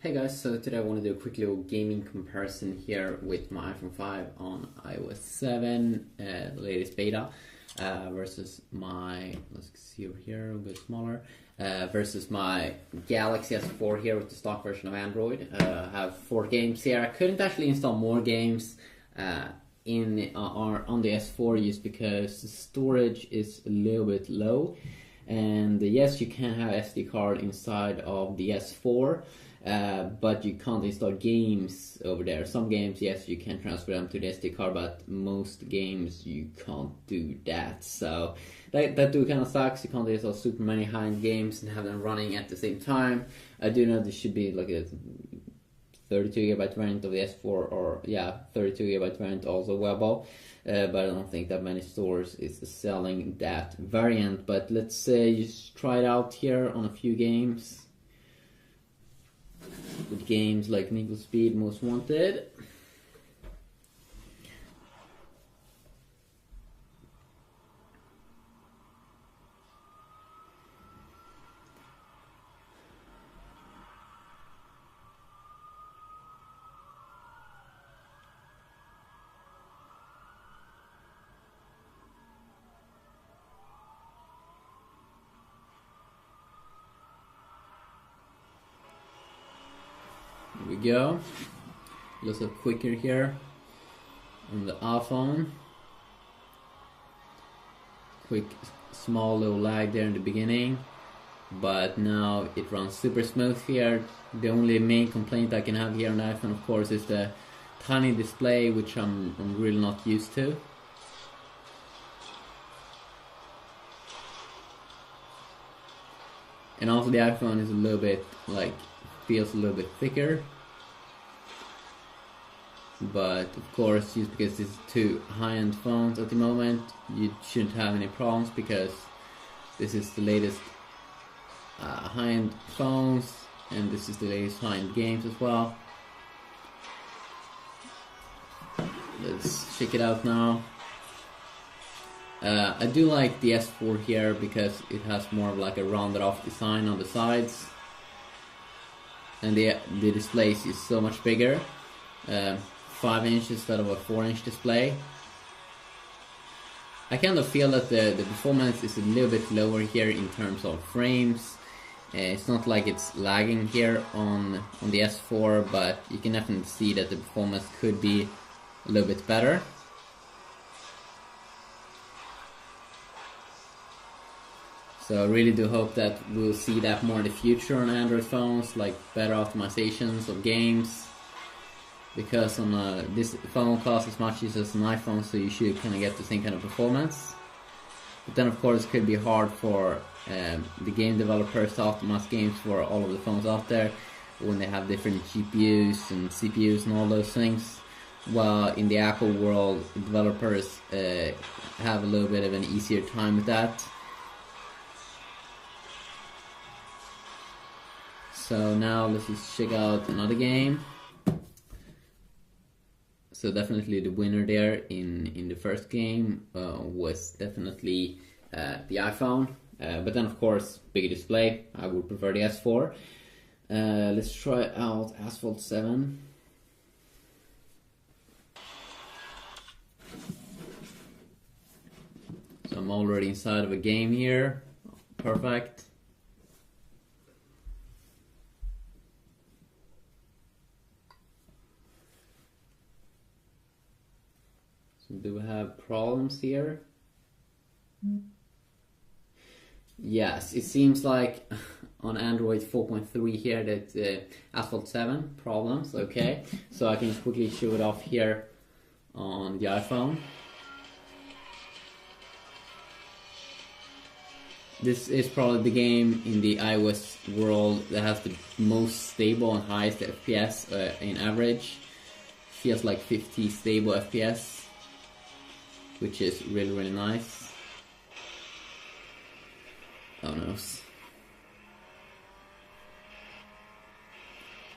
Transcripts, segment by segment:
Hey guys, so today I want to do a quick little gaming comparison here with my iPhone 5 on iOS 7, the latest beta, versus my, let's see over here, a bit smaller, versus my Galaxy S4 here with the stock version of Android. I have 4 games here. I couldn't actually install more games on the S4 just because the storage is a little bit low. And yes, you can have SD card inside of the S4, but you can't install games over there. Some games, yes, you can transfer them to the SD card, but most games you can't do that. So that do kind of sucks. You can't install super many high-end games and have them running at the same time. I do know there should be like a 32GB variant of the S4, or yeah, 32GB variant also available. But I don't think that many stores is selling that variant. But let's say you just try it out here on a few games. With games like Need for Speed Most Wanted. Here we go. Looks up quicker here on the iPhone. Quick, small little lag there in the beginning, but now it runs super smooth here. The only main complaint I can have here on the iPhone, of course, is the tiny display, which I'm really not used to. And also the iPhone is a little bit feels a little bit thicker, but of course, just because it's 2 high-end phones at the moment, you shouldn't have any problems, because this is the latest high-end phones, and this is the latest high-end games as well. Let's check it out now. I do like the S4 here because it has more of like a rounded off design on the sides, and the display is so much bigger, 5 inches instead of a 4-inch display. I kind of feel that the performance is a little bit lower here in terms of frames. It's not like it's lagging here on the S4, but you can definitely see that the performance could be a little bit better. So I really do hope that we'll see that more in the future on Android phones, like better optimizations of games. Because on this phone costs as much as an iPhone, so you should kind of get the same kind of performance. But then of course it could be hard for the game developers to optimize games for all of the phones out there when they have different GPUs and CPUs and all those things. While in the Apple world, developers have a little bit of an easier time with that. So now let's just check out another game. So definitely the winner there in the first game was definitely the iPhone. But then of course, bigger display, I would prefer the S4. Let's try out Asphalt 7. So I'm already inside of a game here. Perfect. Do we have problems here? Yes, it seems like on Android 4.3 here that Asphalt 7 problems. Okay, so I can quickly show it off here on the iPhone. This is probably the game in the iOS world that has the most stable and highest FPS in average. Feels like 50 stable FPS. Which is really nice. Oh no.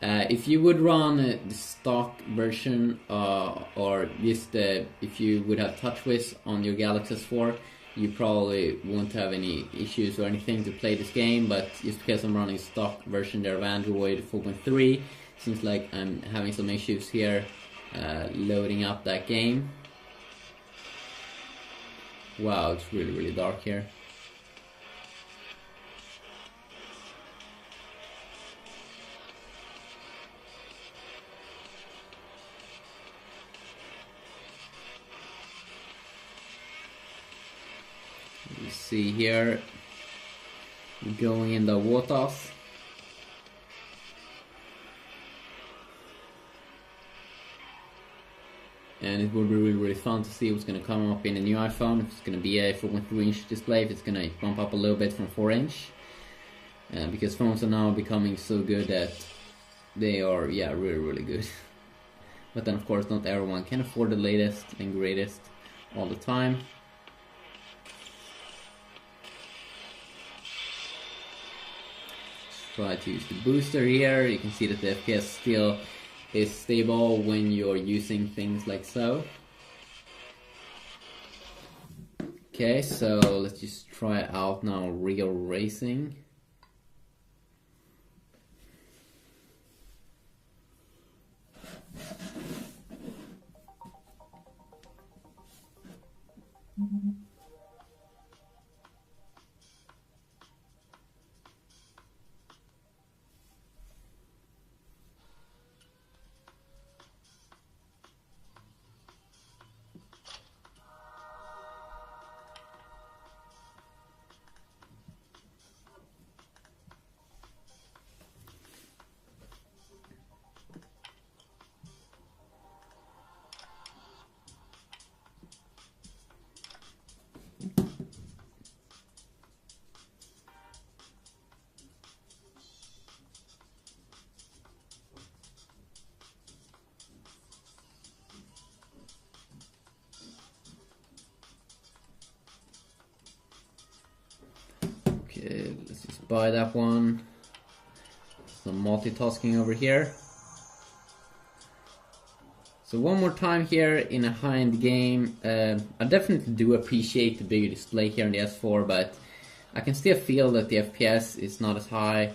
If you would run the stock version, or just if you would have TouchWiz on your Galaxy S4, you probably won't have any issues or anything to play this game, but just because I'm running stock version there of Android 4.3, seems like I'm having some issues here loading up that game. Wow, it's really dark here. You see here, going in the waters. And it will be really fun to see what's going to come up in the new iPhone. If it's going to be a 4.3-inch display, if it's going to bump up a little bit from 4-inch. Because phones are now becoming so good that they are, yeah, really good. But then of course not everyone can afford the latest and greatest all the time. Let's try to use the booster here. You can see that the FPS still is stable when you're using things like so. Okay, so let's just try out now real racing. Okay, let's just buy that one. Some multitasking over here. So one more time here in a high-end game. I definitely do appreciate the bigger display here on the S4, but I can still feel that the FPS is not as high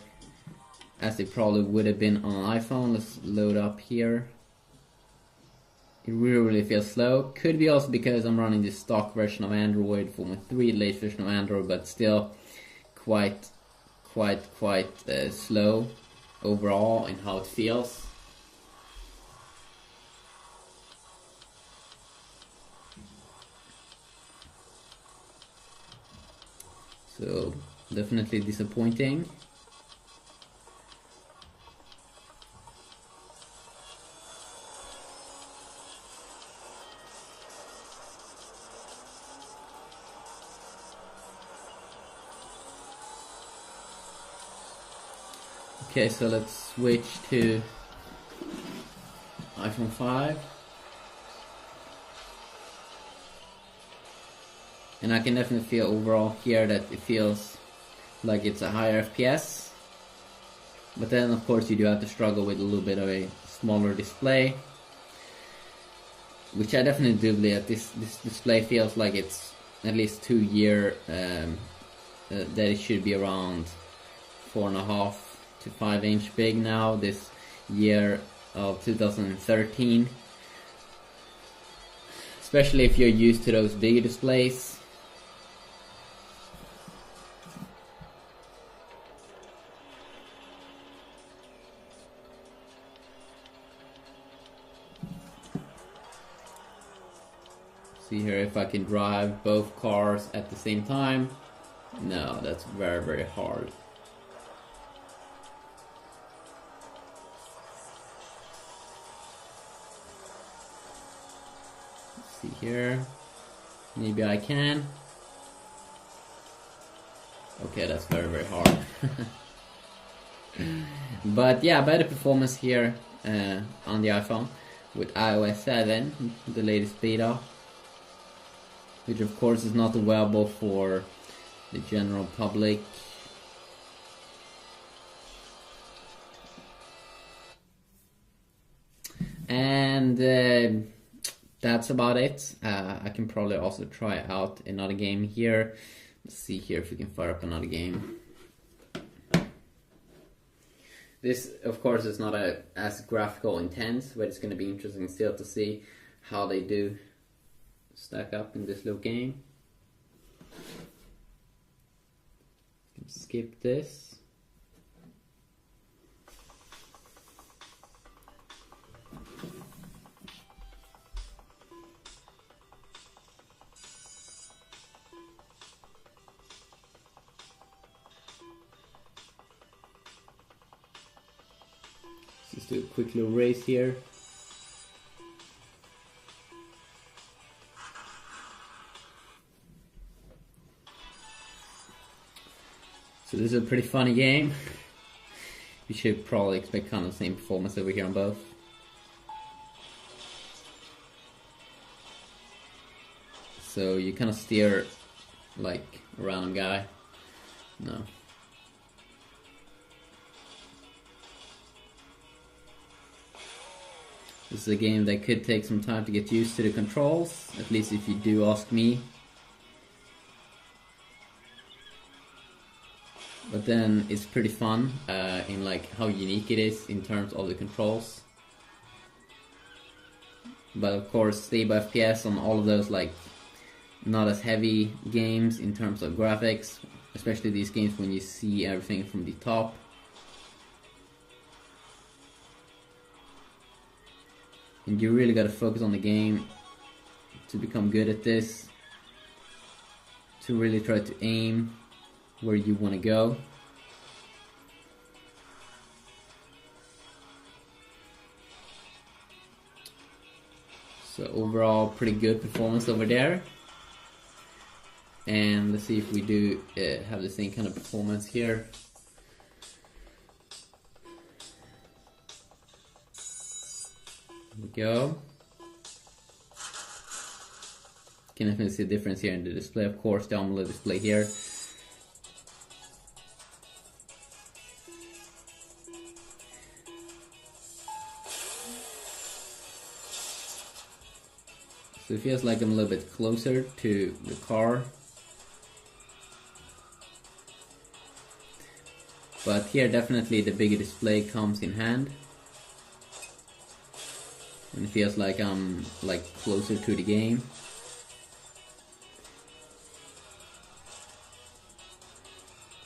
as it probably would have been on an iPhone. Let's load up here. It really feels slow. Could be also because I'm running the stock version of Android 4.3, latest version of Android, but still quite slow overall in how it feels. So definitely disappointing. Okay, so let's switch to iPhone 5. And I can definitely feel overall here that it feels like it's a higher FPS. But then of course you do have to struggle with a little bit of a smaller display. Which I definitely do believe that this display feels like it's at least 2 years, that it should be around 4.5 to 5-inch big now, this year of 2013. Especially if you're used to those bigger displays. See here if I can drive both cars at the same time. No, that's very hard. Let's see here. Maybe I can. Okay, that's very hard. But yeah, better performance here on the iPhone with iOS 7, the latest beta. Which of course is not available for the general public. And that's about it. I can probably also try out another game here. Let's see here if we can fire up another game. This, of course, is not as graphical intense, but it's going to be interesting still to see how they do stack up in this little game. Skip this. Just do a quick little race here. So this is a pretty funny game. You should probably expect kind of the same performance over here on both. So you kind of steer like a random guy. No. This is a game that could take some time to get used to the controls, at least if you do ask me. But then it's pretty fun in like how unique it is in terms of the controls. But of course, stable FPS on all of those like not as heavy games in terms of graphics, especially these games when you see everything from the top. And you really gotta focus on the game to become good at this, to really try to aim where you want to go. So overall, pretty good performance over there. And let's see if we do have the same kind of performance here. There we go. You can definitely see a difference here in the display, of course, the AMOLED display here. So it feels like I'm a little bit closer to the car. But here definitely the bigger display comes in hand. And it feels like I'm like closer to the game.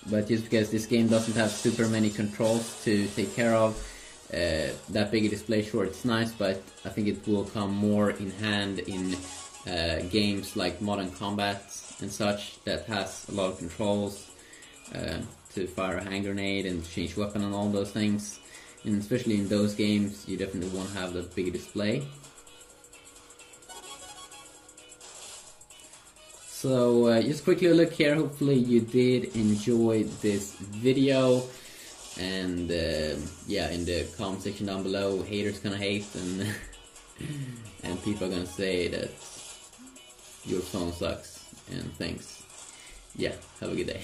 But just because this game doesn't have super many controls to take care of, that bigger display, sure, it's nice, but I think it will come more in hand in games like Modern Combat and such that has a lot of controls to fire a hand grenade and change weapon and all those things. And especially in those games, you definitely want to have the bigger display. So just quickly look here, hopefully you did enjoy this video. And yeah, in the comment section down below, haters gonna hate and and people are gonna say that your phone sucks and thanks. Yeah, have a good day.